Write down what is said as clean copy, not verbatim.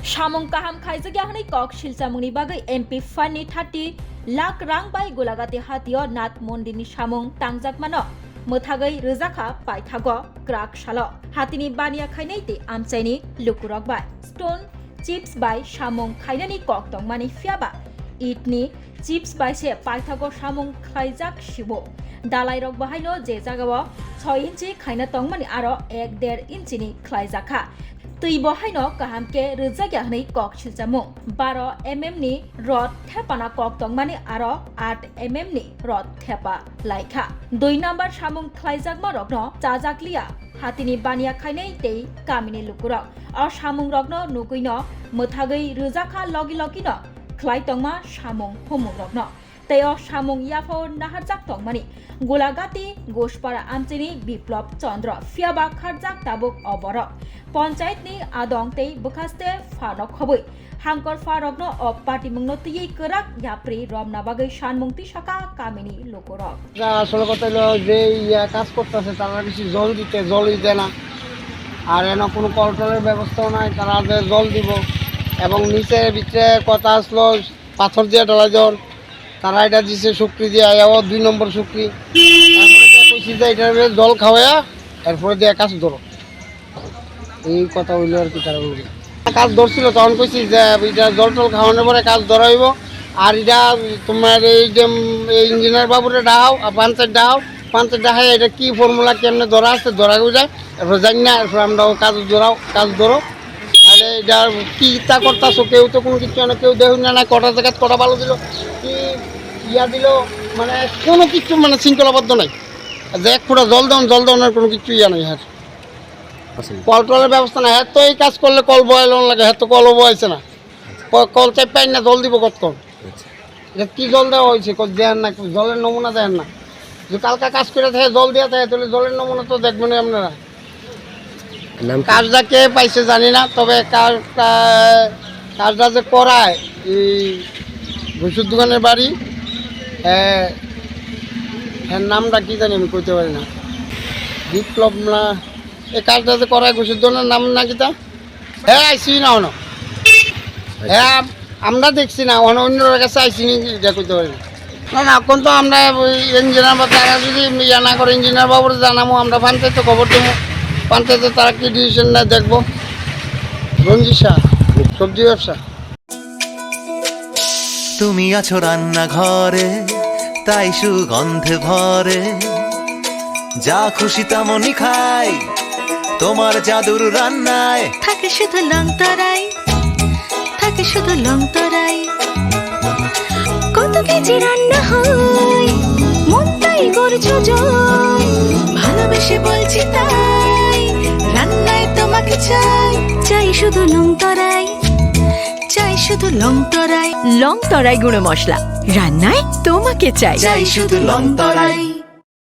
Samung kaham khaijagya hanai kok silchamungni bagai MP Fani 30 lakh rang bai golagati hatio Nath Mondini samung tangjakmano mothagai rojaka paithago krak salo hatini bania khainaite amchaini lukurok bai stone chips bai samung khainani kok tongmani fiaba itni chips bai se paithago samung khaijak sibo dalai rok bahaino je jagao 6 inchi khaina tongmani aro 1.5 inchi ni khlaijaka tui bahaino kahamke rojagya hanai kok silchamung 12 mm ni rod thepana kok tongmani aro 8 mm ni rod thepa laikha 2 number samung khlaijakma rokno chajakliya hatini bania khainai tei kamini lukurok o samung rokno nukuino mothagai rojaka logi logino khlai tongma samung homung rokno teo samung yafo naharjak tongmani golagati gospara amchini biplop chandra fiaba kharjak tabuk oboro panchayat नि आदong tei bukhaste phanok khoboi hangkor pharokno o patimungno tui korak yapri romna bagai sanmungti saka kamini lokorok আসলে কথা হলো যে কাজ করতেছে তারা বেশি জল দিতে না আর এনে কোনো কলটলের ব্যবস্থাও নাই তারা জল দিব এবং নিচের ভিতরে কথা আসলো পাথর দিয়ে ঢালা জল তারা এটা দিছে শুকরি দিয়ে আয়াও 2 নম্বর শুকরি তারপরে কইছি যে এটা জল খাওয়া এরপরে দিয়ে কাজ ধরো এই কথা হইলো আর কি তারা বলবে কাজ ধরছিল তখন কইছি যে এটা জল টল খাওয়ানোর পরে কাজ ধরাইব আর এটা তোমার এই যে ইঞ্জিনিয়ার বাবুরে ডাও পাঞ্চের ডাহাই এটা কি ফর্মুলা কেমনে ধরা আছে ধরা যায় এরপর জানি না এরপর আমরাও কাজ ধরো তাহলে এটা কি ইচ্ছা করতেছো কেউ তো কোনো কিছু না কেউ দেখুন না কটা জায়গায় কটা ভালো দিল কি ইয়া দিল মানে কোনো কিছু মানে শৃঙ্খলাবদ্ধ নাই যে এক ফুটা জল দেওয়ার কোনো কিছু ইয়া নাই হ্যাঁ কল টলের ব্যবস্থা না হ্যাঁ তো এই কাজ করলে কল বয়াল লাগে হ্যাঁ তো কলও বয়াইছে না কল চাই পাই না জল দিব কতক্ষণ কি জল দেওয়া হয়েছে দেন না জলের নমুনা দেন না যে কালকা কাজ করে থাকে জল দেওয়া থাকে তাহলে জলের নমুনা তো দেখবেন আপনারা কাজটা কে পাইছে জানি না তবে কাজটা যে করায় এই ঘুষুর দোকানের বাড়ি হ্যাঁ নামটা কি জানি আমি কইতে পারি না বিপ্লব না এই কাজটা যে করায় ঘুষুর দোকানের নাম না কিতা হ্যাঁ আইসি না অন হ্যাঁ আমরা দেখছি না অন্যের কাছে আইসি নি এটা করতে পারি না এখন তো আমরা ইঞ্জিনিয়ার বা তারা যদি ইয়া না করে ইঞ্জিনিয়ার বাবুরে জানাবো আমরা পঞ্চায়েতে খবর দেবো পঞ্চায়েতে তারা কি ডিসিশন নেয় দেখবো রঞ্জিত শাহ সবজি ব্যবসা তুমি আছো রান্নাঘরে তাই সুগন্ধে ভরে যা খুশি তেমনই খাই তোমার জাদুর রান্নায় থাকে শুধু লংতরাই থাকে শুধু লংতরাই কত কেজি রান্না হয় মন তাই করছো জয় ভালোবেসে বলছি তাই রান্নায় তোমাকে চাই শুধু লংতরাই চাই শুধু লংতরাই লংতরাই গুঁড়ো মশলা রান্নায় তোমাকে চাই শুধু লংতরাই।